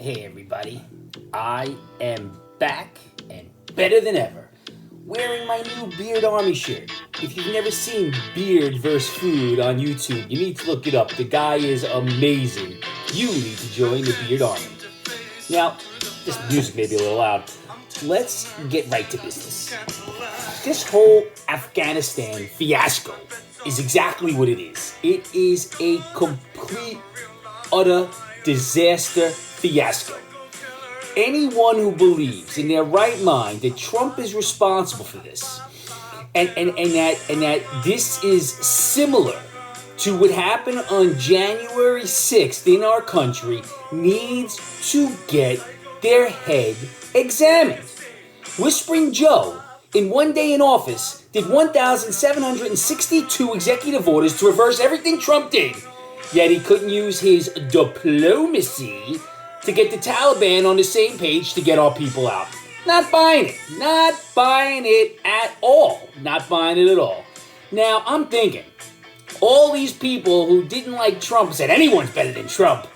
Hey everybody, I am back and better than ever, wearing my new Beard Army shirt. If you've never seen Beard vs. Food on YouTube, you need to look it up. The guy is amazing. You need to join the Beard Army. Now, this music may be a little loud. Let's get right to business. This whole Afghanistan fiasco is exactly what it is. It is a complete, utter disaster fiasco. Anyone who believes in their right mind that Trump is responsible for this, and that this is similar to what happened on January 6th in our country, needs to get their head examined. Whispering Joe, in one day in office, did 1,762 executive orders to reverse everything Trump did. Yet he couldn't use his diplomacy to get the Taliban on the same page to get our people out. Not buying it. Not buying it at all. Not buying it at all. Now, I'm thinking, all these people who didn't like Trump said anyone's better than Trump,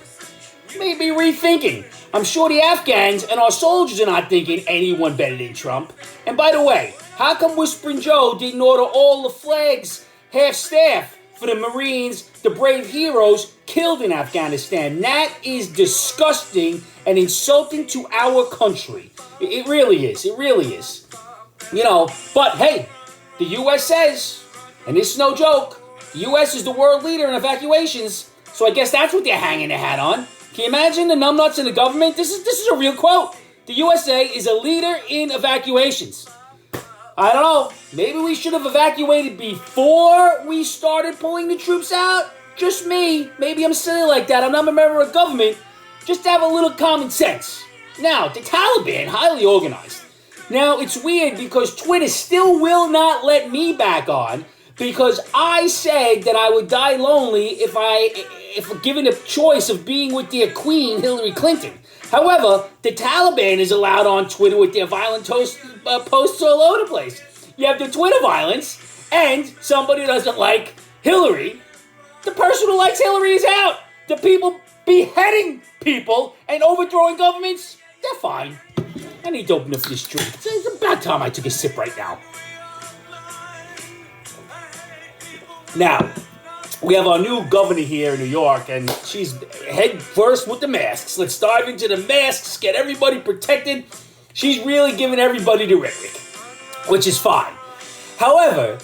may be rethinking. I'm sure the Afghans and our soldiers are not thinking anyone better than Trump. And by the way, how come Whispering Joe didn't order all the flags, half-staff, for the Marines, the brave heroes killed in Afghanistan? That is disgusting and insulting to our country. It really is. It really is. You know, but hey, the U.S. says, and this is no joke, the U.S. is the world leader in evacuations, so I guess that's what they're hanging their hat on. Can you imagine the numbnuts in the government? This is a real quote. The USA is a leader in evacuations. I don't know. Maybe we should have evacuated before we started pulling the troops out. Just me. Maybe I'm silly like that. I'm not a member of government. Just have a little common sense. Now, the Taliban, highly organized. Now, it's weird because Twitter still will not let me back on because I said that I would die lonely if given a choice of being with their queen, Hillary Clinton. However, the Taliban is allowed on Twitter with their violent posts all over the place. You have the Twitter violence, and somebody who doesn't like Hillary. The person who likes Hillary is out. The people beheading people and overthrowing governments, they're fine. I need to open up this drink. It's about time I took a sip right now. Now, we have our new governor here in New York, and she's head first with the masks. Let's dive into the masks, get everybody protected. She's really giving everybody the rhetoric, which is fine. However,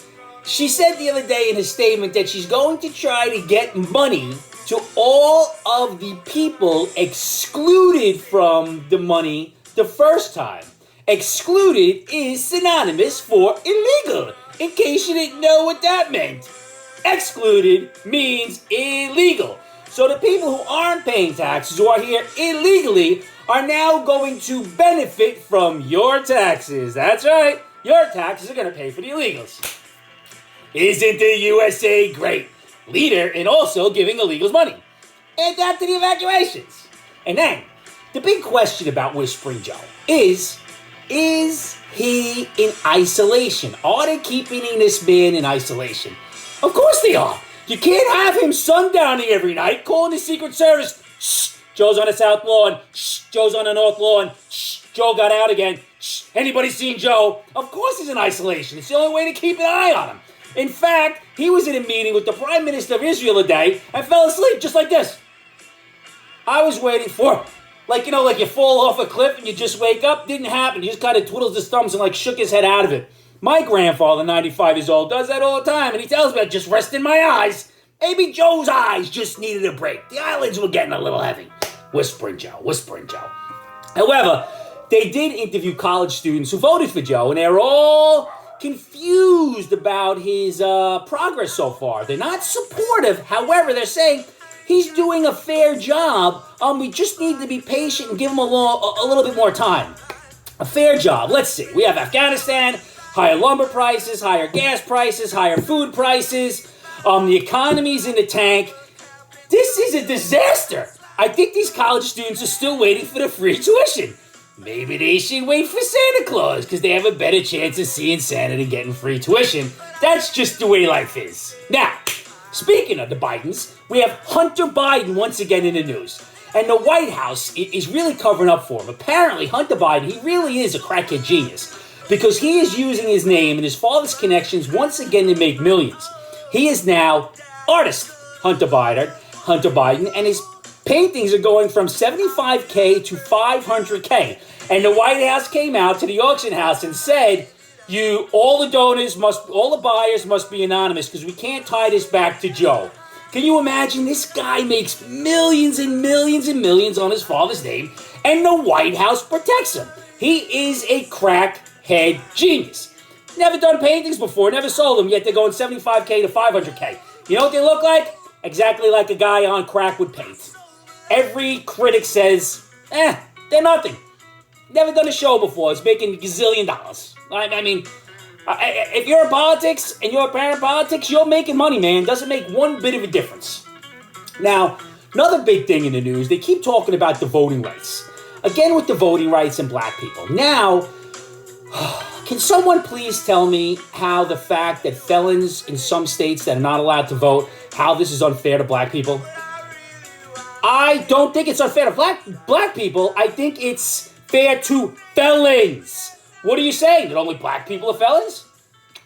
she said the other day in her statement that she's going to try to get money to all of the people excluded from the money the first time. Excluded is synonymous for illegal, in case you didn't know what that meant. Excluded means illegal. So the people who aren't paying taxes, who are here illegally, are now going to benefit from your taxes. That's right. Your taxes are going to pay for the illegals. Isn't the USA great? Leader in also giving illegals money. Add that to the evacuations. And then, the big question about Whispering Joe is he in isolation? Are they keeping this man in isolation? Of course they are. You can't have him sundowning every night, calling the Secret Service. Shh, Joe's on the South Lawn. Shh, Joe's on the North Lawn. Shh, Joe got out again. Shh, anybody seen Joe? Of course he's in isolation. It's the only way to keep an eye on him. In fact, he was in a meeting with the Prime Minister of Israel today and fell asleep just like this. I was waiting for, like you fall off a cliff and you just wake up. Didn't happen. He just kind of twiddles his thumbs and shook his head out of it. My grandfather, 95 years old, does that all the time, and he tells me I just rest in my eyes. Maybe Joe's eyes just needed a break. The eyelids were getting a little heavy. Whispering Joe, Whispering Joe. However, they did interview college students who voted for Joe, and they're all confused about his progress so far. They're not supportive. However, they're saying he's doing a fair job. We just need to be patient and give him a little bit more time. A fair job. Let's see. We have Afghanistan. Higher lumber prices, higher gas prices, higher food prices. The economy's in the tank. This is a disaster. I think these college students are still waiting for the free tuition. Maybe they should wait for Santa Claus because they have a better chance of seeing Santa than getting free tuition. That's just the way life is. Now, speaking of the Bidens, we have Hunter Biden once again in the news. And the White House is really covering up for him. Apparently, Hunter Biden, he really is a crackhead genius because he is using his name and his father's connections once again to make millions. He is now artist Hunter Biden, and his paintings are going from $75K to $500K. And the White House came out to the auction house and said, all the buyers must be anonymous because we can't tie this back to Joe. Can you imagine? This guy makes millions and millions and millions on his father's name, and the White House protects him. He is a crackhead genius. Never done paintings before, never sold them, yet they're going $75K to $500K. You know what they look like? Exactly like a guy on crack would paint. Every critic says, they're nothing. Never done a show before. It's making gazillion dollars. I mean, if you're in politics and you're a parent in politics, you're making money, man. Doesn't make one bit of a difference. Now, another big thing in the news, they keep talking about the voting rights. Again with the voting rights and black people. Now, can someone please tell me how the fact that felons in some states that are not allowed to vote, how this is unfair to black people? I don't think it's unfair to black people. I think it's fair to felons. What are you saying? That only black people are felons?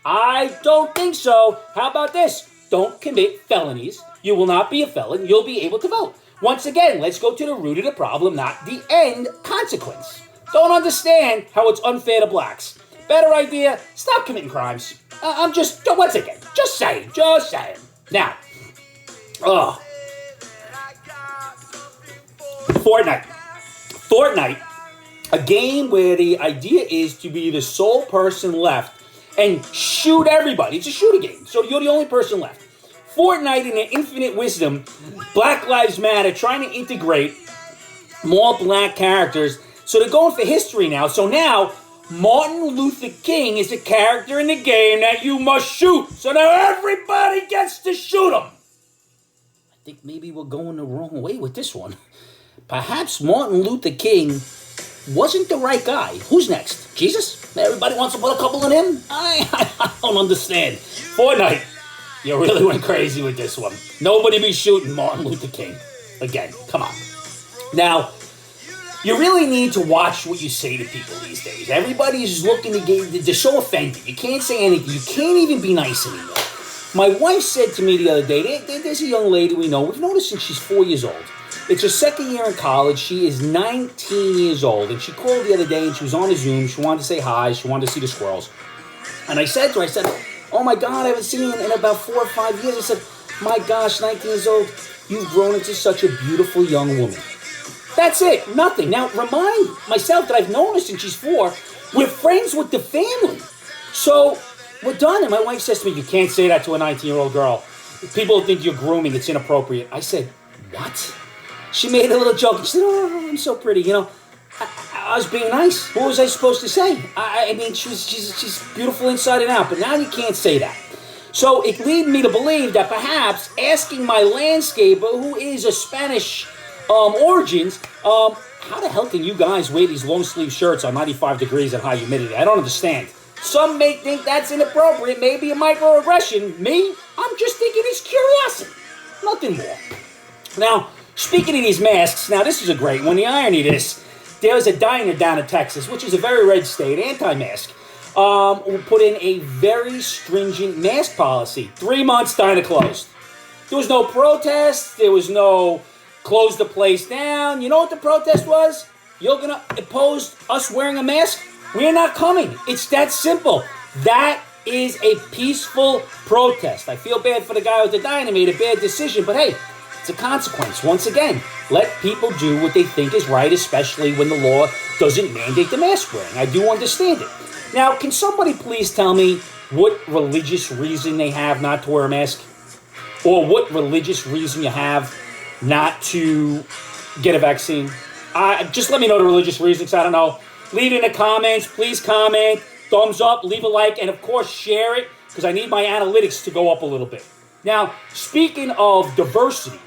I don't think so. How about this? Don't commit felonies. You will not be a felon. You'll be able to vote. Once again, let's go to the root of the problem, not the end consequence. Don't understand how it's unfair to blacks. Better idea, stop committing crimes. Once again, just saying. Now, Fortnite, a game where the idea is to be the sole person left and shoot everybody. It's a shooting game, so you're the only person left. Fortnite, in their infinite wisdom, Black Lives Matter, trying to integrate more black characters. So they're going for history now. So now, Martin Luther King is a character in the game that you must shoot. So now everybody gets to shoot him. I think maybe we're going the wrong way with this one. Perhaps Martin Luther King wasn't the right guy. Who's next? Jesus? Everybody wants to put a couple in him? I don't understand. Fortnite, you really went crazy with this one. Nobody be shooting Martin Luther King. Again, come on. Now, you really need to watch what you say to people these days. Everybody's looking to get, they're so offended. You can't say anything. You can't even be nice anymore. My wife said to me the other day, there's a young lady we know. We've known her since she's 4 years old. It's her second year in college. She is 19 years old. And she called the other day and she was on a Zoom. She wanted to say hi. She wanted to see the squirrels. And I said to her, oh my God, I haven't seen you in about 4 or 5 years. I said, my gosh, 19 years old, you've grown into such a beautiful young woman. That's it, nothing. Now, remind myself that I've known her since she's 4. We're friends with the family. So, we're done. And my wife says to me, you can't say that to a 19-year-old girl. People think you're grooming. It's inappropriate. I said, what? She made a little joke. She said, oh, I'm so pretty. You know, I was being nice. What was I supposed to say? I mean, she's beautiful inside and out. But now you can't say that. So, it led me to believe that perhaps asking my landscaper, who is a Spanish origins, how the hell can you guys wear these long sleeve shirts on 95 degrees and high humidity? I don't understand. Some may think that's inappropriate, maybe a microaggression. Me, I'm just thinking it's curiosity. Nothing more. Now, speaking of these masks, now this is a great one. The irony of this, there's a diner down in Texas, which is a very red state, anti-mask, who put in a very stringent mask policy. 3 months, diner closed. There was no protest. There was no close the place down. You know what the protest was? You're going to oppose us wearing a mask? We're not coming. It's that simple. That is a peaceful protest. I feel bad for the guy with the diner, made a bad decision, but hey, it's a consequence. Once again, let people do what they think is right, especially when the law doesn't mandate the mask wearing. I do understand it. Now, can somebody please tell me what religious reason they have not to wear a mask? Or what religious reason you have not to get a vaccine? Just let me know the religious reasons. I don't know. Leave it in the comments. Please comment. Thumbs up. Leave a like. And, of course, share it because I need my analytics to go up a little bit. Now, speaking of diversity,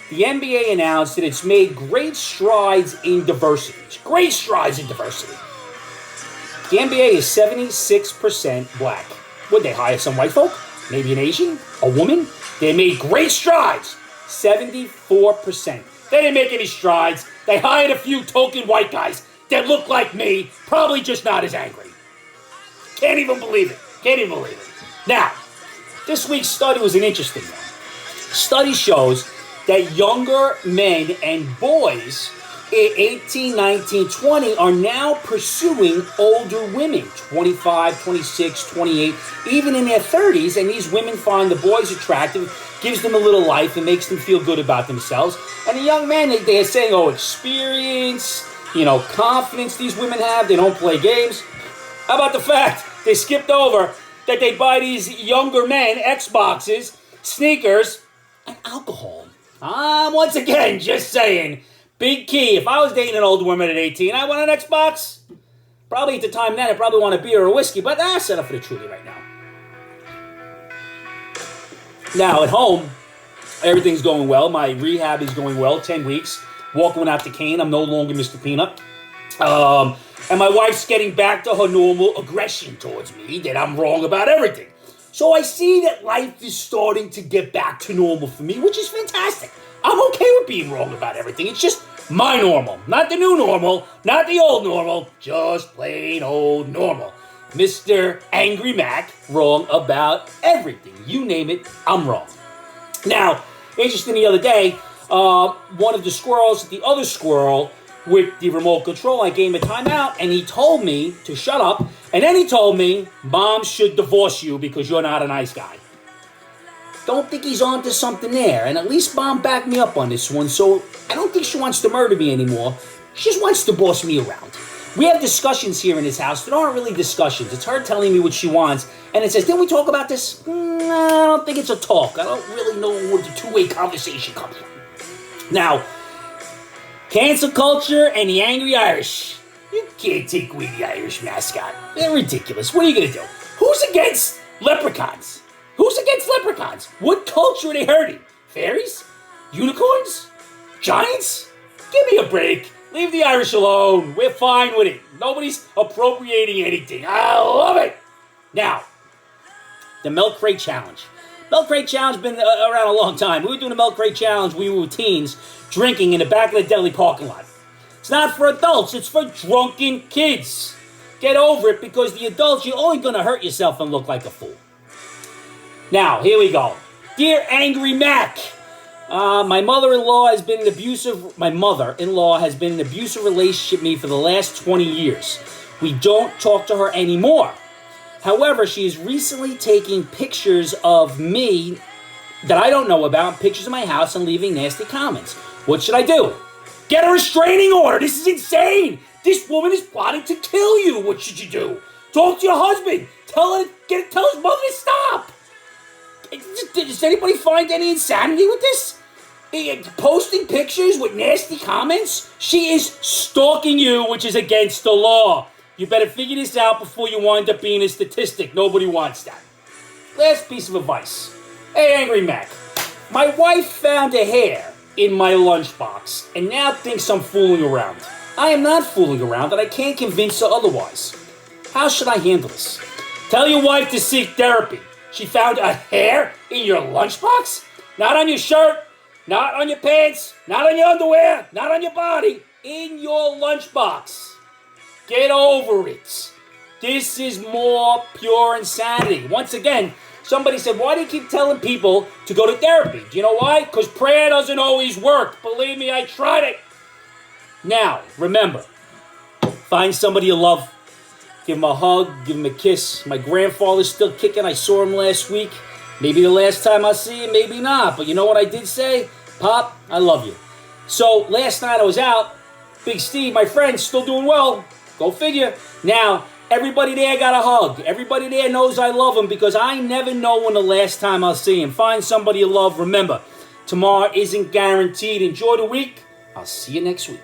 the NBA announced that it's made great strides in diversity. Great strides in diversity. The NBA is 76% black. Would they hire some white folk? Maybe an Asian? A woman? They made great strides. 74%. They didn't make any strides. They hired a few token white guys that look like me, probably just not as angry. Can't even believe it. Can't even believe it. Now, this week's study was an interesting one. Study shows that younger men and boys at 18, 19, 20 are now pursuing older women, 25, 26, 28, even in their 30s, and these women find the boys attractive, gives them a little life, and makes them feel good about themselves. And the young men, they're saying, experience, confidence these women have, they don't play games. How about the fact they skipped over that they buy these younger men Xboxes, sneakers, and alcohol? Once again, just saying, big key. If I was dating an old woman at 18, I want an Xbox. Probably at the time then, I probably want a beer or a whiskey, but set up for the truly right now. Now, at home, everything's going well. My rehab is going well, 10 weeks. Walking without the cane. I'm no longer Mr. Peanut. And my wife's getting back to her normal aggression towards me, that I'm wrong about everything. So I see that life is starting to get back to normal for me, which is fantastic. I'm okay with being wrong about everything. It's just my normal. Not the new normal, not the old normal, just plain old normal. Mr. Angry Mac, wrong about everything. You name it, I'm wrong. Now, interesting, the other day, one of the squirrels, the other squirrel with the remote control, I gave him a timeout, and he told me to shut up, and then he told me, Mom should divorce you because you're not a nice guy. Don't think he's on to something there, and at least Mom backed me up on this one, so I don't think she wants to murder me anymore. She just wants to boss me around. We have discussions here in this house that aren't really discussions. It's her telling me what she wants, and it says, didn't we talk about this? I don't think it's a talk. I don't really know where the two-way conversation comes from. Now, cancel culture and the angry Irish. You can't take away the Irish mascot. They're ridiculous. What are you going to do? Who's against leprechauns? Who's against leprechauns? What culture are they hurting? Fairies? Unicorns? Giants? Give me a break. Leave the Irish alone. We're fine with it. Nobody's appropriating anything. I love it. Now, the Milk Crate Challenge. Milk Crate Challenge has been around a long time. We were doing the Milk Crate Challenge. We were teens drinking in the back of the deli parking lot. It's not for adults. It's for drunken kids. Get over it, because the adults, you're only going to hurt yourself and look like a fool. Now, here we go. Dear Angry Mac, my mother-in-law has been in an abusive relationship with me for the last 20 years. We don't talk to her anymore. However, she is recently taking pictures of me that I don't know about, pictures of my house, and leaving nasty comments. What should I do? Get a restraining order. This is insane. This woman is plotting to kill you. What should you do? Talk to your husband. Tell his mother to stop. Does anybody find any insanity with this? Posting pictures with nasty comments? She is stalking you, which is against the law. You better figure this out before you wind up being a statistic. Nobody wants that. Last piece of advice. Hey, Angry Mac. My wife found a hair in my lunchbox and now thinks I'm fooling around. I am not fooling around, and I can't convince her otherwise. How should I handle this? Tell your wife to seek therapy. She found a hair in your lunchbox? Not on your shirt, not on your pants, not on your underwear, not on your body. In your lunchbox. Get over it. This is more pure insanity. Once again, somebody said, why do you keep telling people to go to therapy? Do you know why? Because prayer doesn't always work. Believe me, I tried it. Now, remember, find somebody you love. Give him a hug, give him a kiss. My grandfather's still kicking. I saw him last week. Maybe the last time I'll see him, maybe not. But you know what I did say? Pop, I love you. So last night I was out. Big Steve, my friend, still doing well. Go figure. Now, everybody there got a hug. Everybody there knows I love him, because I never know when the last time I'll see him. Find somebody you love. Remember, tomorrow isn't guaranteed. Enjoy the week. I'll see you next week.